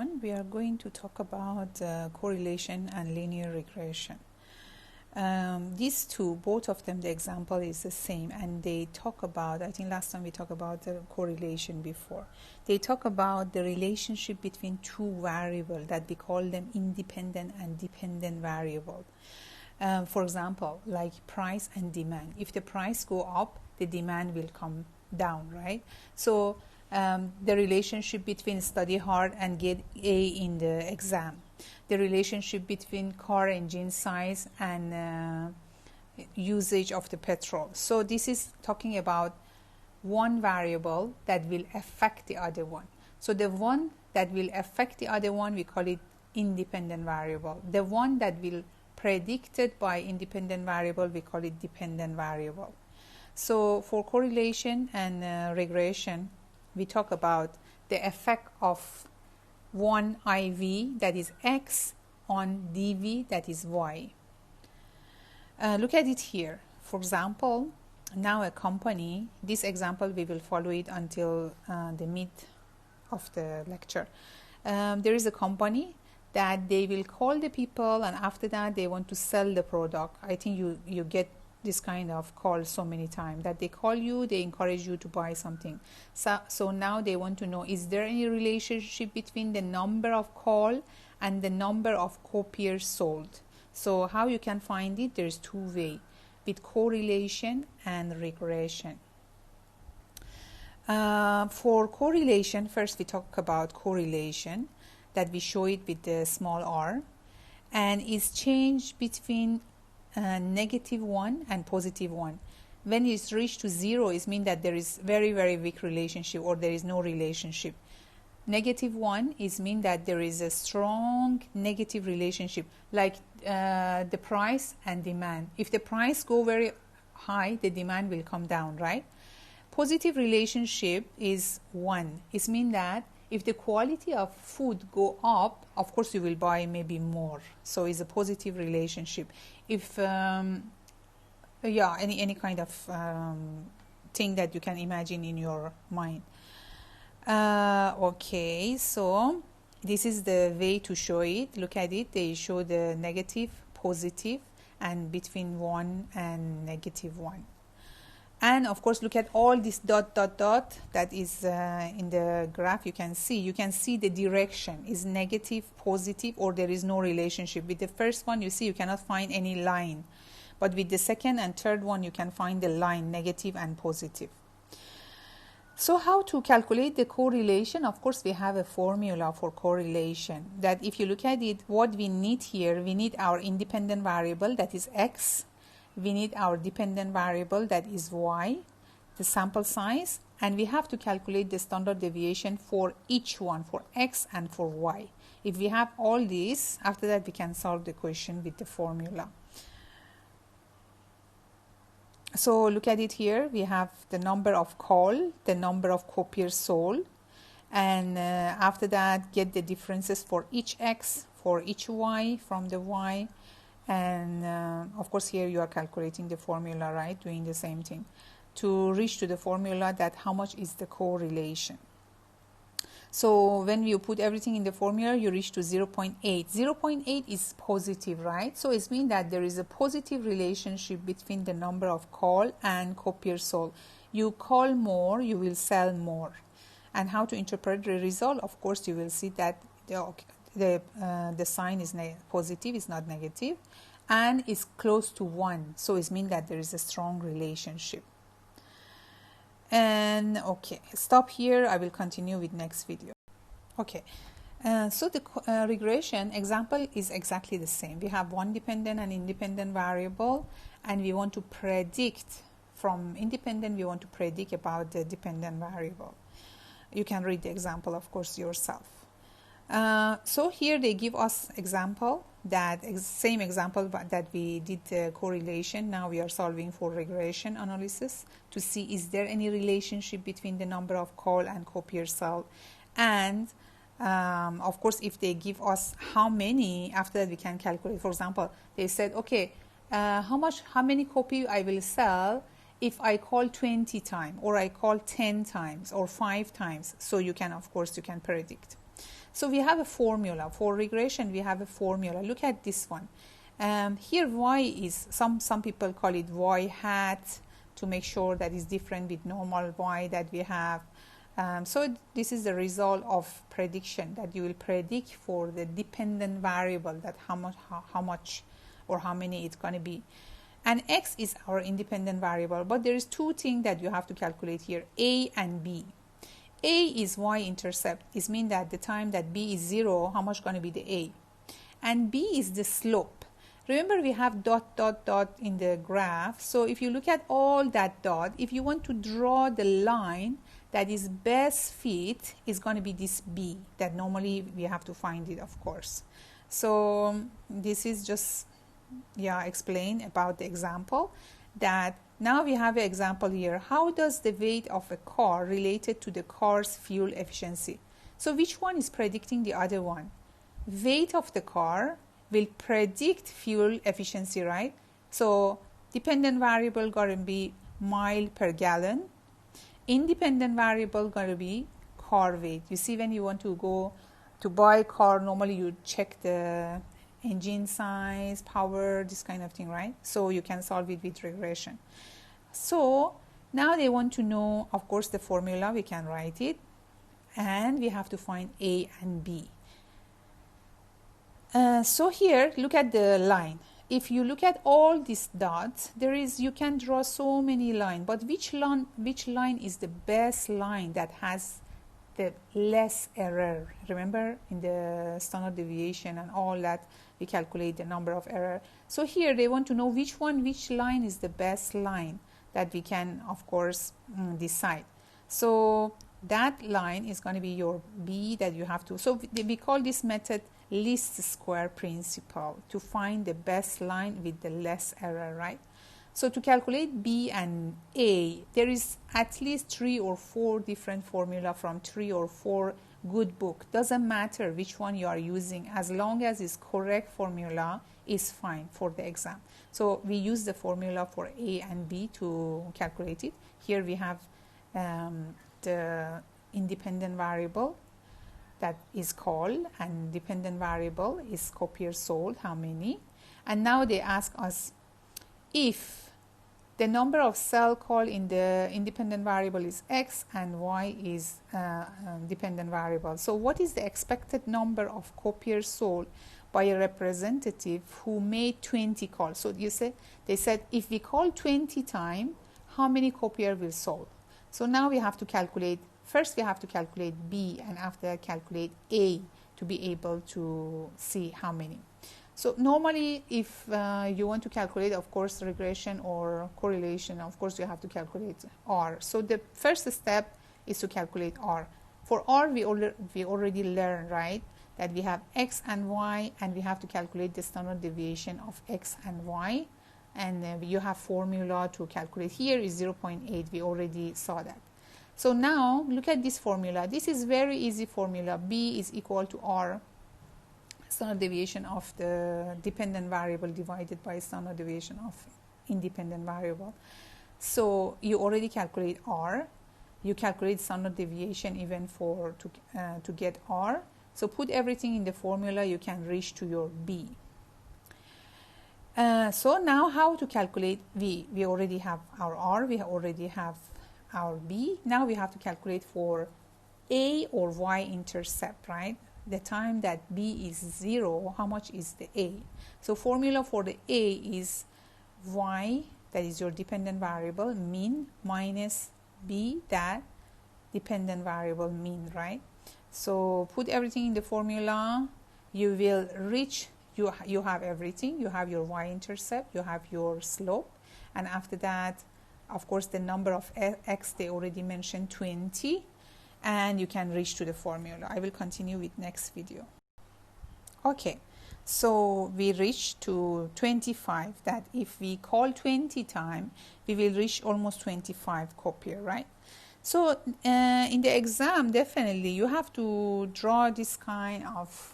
everyone. We are going to talk about correlation and linear regression. These two, both of them, the example is the same, and they talk about, I think last time we talked about the correlation before. They talk about the relationship between two variables that we call them independent and dependent variable. For example, like price and demand. If the price go up, the demand will come down, right? So the relationship between study hard and get A in the exam. The relationship between car engine size and usage of the petrol. So this is talking about one variable that will affect the other one. So the one that will affect the other one, we call it independent variable. The one that will predicted by independent variable, we call it dependent variable. So for correlation and regression, we talk about the effect of one IV, that is X, on DV, that is Y. Look at it here. For example, now a company, this example we will follow it until the mid of the lecture. There is a company that they will call the people, and after that they want to sell the product. I think you get this kind of call so many times, that they call you, they encourage you to buy something. So now they want to know, is there any relationship between the number of call and the number of copiers sold? So how you can find it? There's two ways, with correlation and regression. For correlation, first we talk about correlation, that we show it with the small r, and is change between -1 and +1. When it's reached to 0, it means that there is very, very weak relationship, or there is no relationship. -1 is mean that there is a strong negative relationship, like the price and demand. If the price go very high, the demand will come down, right? Positive relationship is 1. It means that if the quality of food go up, of course you will buy maybe more. So it's a positive relationship. If any kind of thing that you can imagine in your mind. Okay, so this is the way to show it. Look at it. They show the negative, positive, and between 1 and -1. And of course, look at all this dot that is in the graph. You can see the direction is negative, positive, or there is no relationship. With the first one, you see you cannot find any line, but with the second and third one, you can find the line, negative and positive. So how to calculate the correlation? Of course, we have a formula for correlation, that if you look at it, what we need here, we need our independent variable, that is X. We need our dependent variable, that is Y, the sample size, and we have to calculate the standard deviation for each one, for X and for Y. If we have all these, after that we can solve the question with the formula. So look at it here. We have the number of call, the number of copiers sold, and after that get the differences for each X, for each Y, from the Y. And of course here you are calculating the formula, right, doing the same thing to reach to the formula that how much is the correlation. So when you put everything in the formula, you reach to 0.8. 0.8 is positive, right? So it means that there is a positive relationship between the number of call and copiers sold. You call more, you will sell more. And how to interpret the result? Of course, you will see that the sign is positive, it's not negative, and is close to 1. So it means that there is a strong relationship. And okay, stop here. I will continue with next video. Okay, so the regression example is exactly the same. We have one dependent and independent variable, and we want to predict from independent, we want to predict about the dependent variable. You can read the example, of course, yourself. So here they give us example, that same example that we did correlation. Now we are solving for regression analysis to see is there any relationship between the number of call and copiers sold. And of course, if they give us how many, after that we can calculate. For example, they said, okay, how many copy I will sell if I call 20 times, or I call 10 times, or 5 times. So you can, of course, you can predict. So we have a formula. For regression, we have a formula. Look at this one. Here y is, some people call it y hat, to make sure that it's different with normal y that we have. So this is the result of prediction, that you will predict for the dependent variable, that how much or how many it's going to be. And x is our independent variable, but there is two things that you have to calculate here, a and b. A is y-intercept. It means that the time that b is 0, how much going to be the a. And b is the slope. Remember, we have dot, dot, dot in the graph. So if you look at all that dot, if you want to draw the line that is best fit, is going to be this b, that normally we have to find it, of course. So this is just, explain about the example, that now we have an example here. How does the weight of a car related to the car's fuel efficiency? So which one is predicting the other one? Weight of the car will predict fuel efficiency, right? So dependent variable going to be mile per gallon. Independent variable going to be car weight. You see, when you want to go to buy a car, normally you check the engine size, power, this kind of thing, right? So you can solve it with regression. So now they want to know, of course, the formula. We can write it, and we have to find a and b. So here, look at the line. If you look at all these dots, you can draw so many lines, but which line is the best line that has the less error? Remember, in the standard deviation and all that, we calculate the number of error. So here they want to know which line is the best line that we can, of course, decide. So that line is going to be your b that you have to. So we call this method least square principle, to find the best line with the less error, right? So to calculate b and a, there is at least 3 or 4 different formula from 3 or 4 good book. Doesn't matter which one you are using, as long as it's correct formula is fine for the exam. So we use the formula for a and b to calculate it. Here we have the independent variable that is called, and dependent variable is copier sold, how many. And now they ask us if the number of cell call in the independent variable is x and y is dependent variable. So what is the expected number of copier sold by a representative who made 20 calls? So they said if we call 20 times, how many copier will sold? So now we have to calculate. First, we have to calculate b, and after that calculate a, to be able to see how many. So normally, if you want to calculate, of course, regression or correlation, of course, you have to calculate r. So the first step is to calculate r. For r, we already learned, right, that we have x and y, and we have to calculate the standard deviation of x and y. And you have formula to calculate. Here is 0.8. We already saw that. So now look at this formula. This is very easy formula. B is equal to R, standard deviation of the dependent variable divided by standard deviation of independent variable. So you already calculate R. You calculate standard deviation even to get R. So put everything in the formula, you can reach to your B. So now how to calculate V? We already have our R. We already have our b. Now we have to calculate for a or y-intercept, right? The time that b is 0, how much is the a? So formula for the a is y, that is your dependent variable, mean, minus b, that dependent variable mean, right? So put everything in the formula. You will reach, you have everything. You have your y-intercept, you have your slope, and after that, of course, the number of x, they already mentioned 20, and you can reach to the formula. I will continue with next video. Okay, so we reach to 25, that if we call 20 times, we will reach almost 25 copier, right? So in the exam, definitely you have to draw this kind of,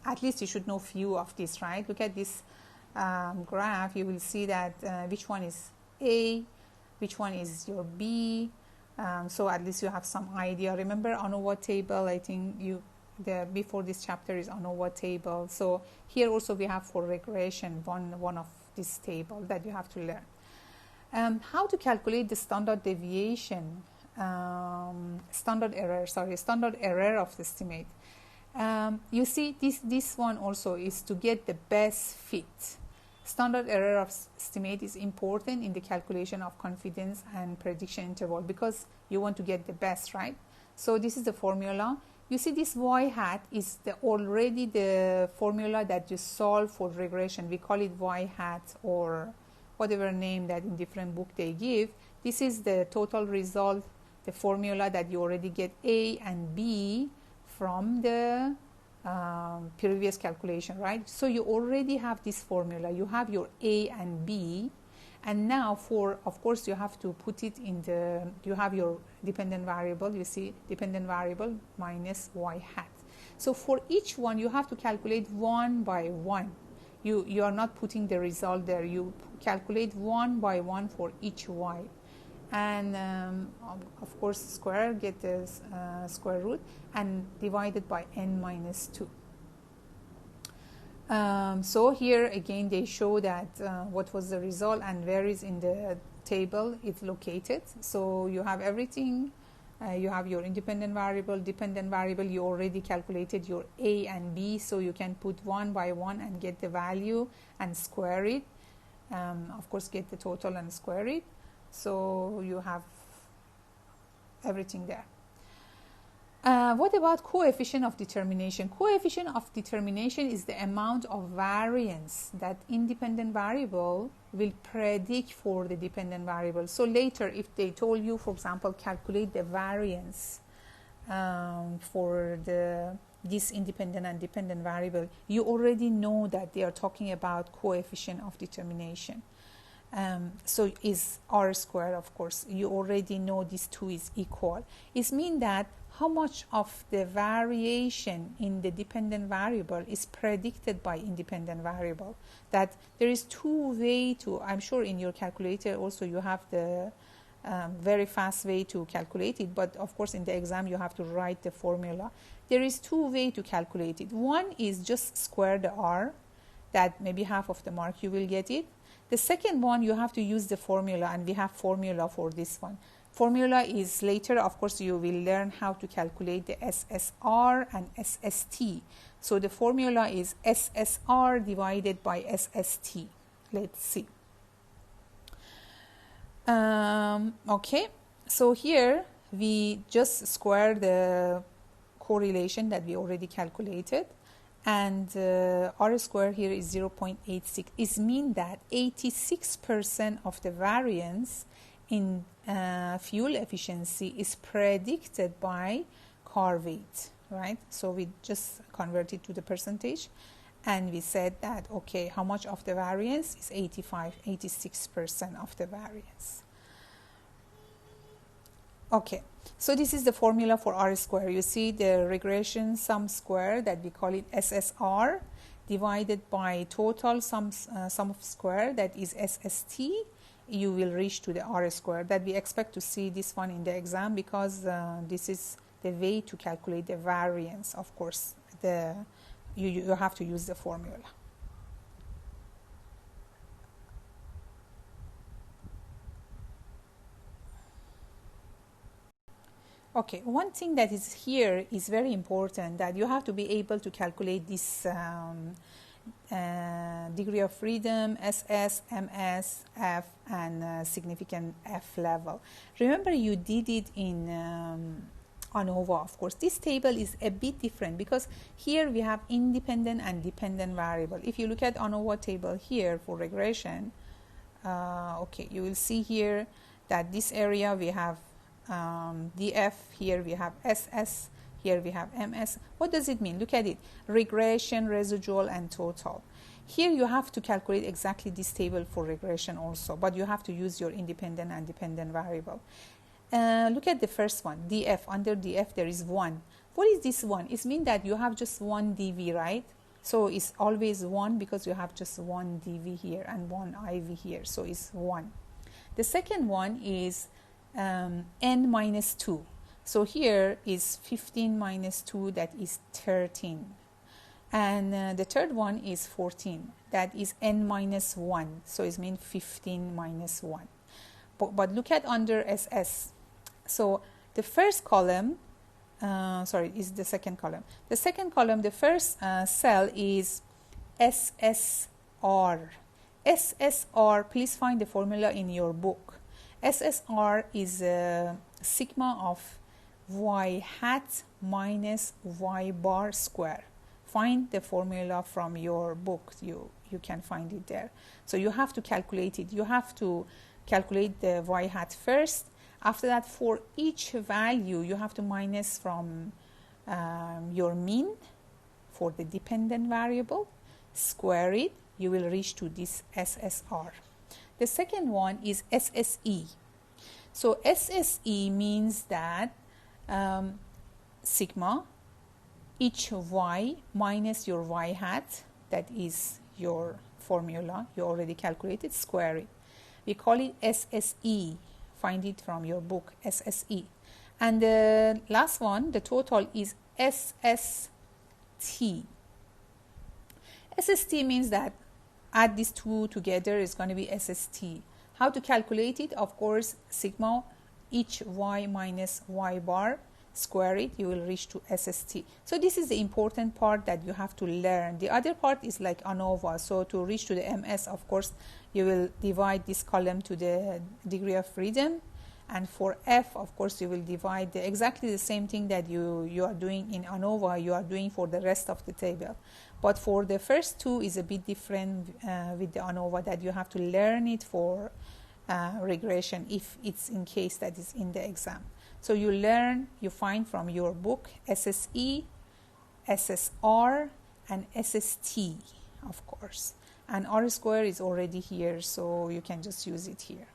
at least you should know few of this, right? Look at this graph, you will see that which one is A, which one is your B, so at least you have some idea. Remember ANOVA table, I think you before this chapter is ANOVA table. So here also we have for regression one of this table that you have to learn. How to calculate the standard deviation, standard error of the estimate. You see this one also is to get the best fit. Standard error of estimate is important in the calculation of confidence and prediction interval because you want to get the best, right? So this is the formula. You see this y hat is already the formula that you solve for regression. We call it y hat or whatever name that in different book they give. This is the total result, the formula that you already get A and B from the previous calculation, right? So you already have this formula. You have your A and B, and now of course you have to put it in you have your dependent variable. You see dependent variable minus y hat. So for each one you have to calculate one by one. You are not putting the result there. You calculate one by one for each y. And of course square, get the square root and divided by n minus 2. So here again they show that what was the result and where is in the table it's located. So you have everything. You have your independent variable, dependent variable. You already calculated your A and B, so you can put one by one and get the value and square it. Of course get the total and square it. So you have everything there. What about coefficient of determination? Coefficient of determination is the amount of variance that independent variable will predict for the dependent variable. So later if they told you, for example, calculate the variance for this independent and dependent variable, you already know that they are talking about coefficient of determination. So is r squared, of course. You already know these two is equal. It means that how much of the variation in the dependent variable is predicted by independent variable. That there is two ways to, I'm sure in your calculator also you have the very fast way to calculate it, but of course in the exam you have to write the formula. There is two ways to calculate it. One is just square the r, that maybe half of the mark you will get it. The second one, you have to use the formula, and we have formula for this one. Formula is later, of course, you will learn how to calculate the SSR and SST. So the formula is SSR divided by SST. Let's see. Okay, so here we just square the correlation that we already calculated. And r square here is 0.86. It means that 86% of the variance in fuel efficiency is predicted by car weight, right? So we just convert it to the percentage, and we said that, okay, how much of the variance is 86% of the variance. Okay, so this is the formula for r square. You see the regression sum square that we call it SSR divided by total sum of square that is SST. You will reach to the r square that we expect to see this one in the exam because this is the way to calculate the variance. Of course, you have to use the formula. Okay, one thing that is here is very important, that you have to be able to calculate this degree of freedom, SS, MS, F, and significant F level. Remember you did it in ANOVA, of course. This table is a bit different because here we have independent and dependent variable. If you look at ANOVA table here for regression, okay, you will see here that this area we have DF, here we have SS, here we have MS. What does it mean? Look at it. Regression, residual, and total. Here you have to calculate exactly this table for regression also, but you have to use your independent and dependent variable. Look at the first one, DF. Under DF there is 1. What is this 1? It means that you have just 1 dV, right? So it's always 1 because you have just 1 dV here and 1 IV here, so it's 1. The second one is n minus 2. So here is 15 minus 2, that is 13. And the third one is 14, that is n minus 1, so it means 15 minus 1. But look at under SS. So the first column, is the second column. The second column, the first cell is SSR. SSR, please find the formula in your book. SSR is sigma of y hat minus y bar square. Find the formula from your book. You can find it there. So you have to calculate it. You have to calculate the y hat first. After that, for each value, you have to minus from your mean for the dependent variable, square it, you will reach to this SSR. The second one is SSE. So SSE means that sigma each y minus your y hat, that is your formula, you already calculated, square it. We call it SSE. Find it from your book, SSE. And the last one, the total, is SST. SST means that add these two together is going to be SST. How to calculate it? Of course, sigma each y minus y bar, square it, you will reach to SST. So this is the important part that you have to learn. The other part is like ANOVA. So to reach to the MS, of course, you will divide this column to the degree of freedom. And for F, of course, you will divide exactly the same thing that you are doing in ANOVA, you are doing for the rest of the table. But for the first two is a bit different with the ANOVA, that you have to learn it for regression if it's in case that is in the exam. So you learn, you find from your book SSE, SSR, and SST, of course. And R square is already here, so you can just use it here.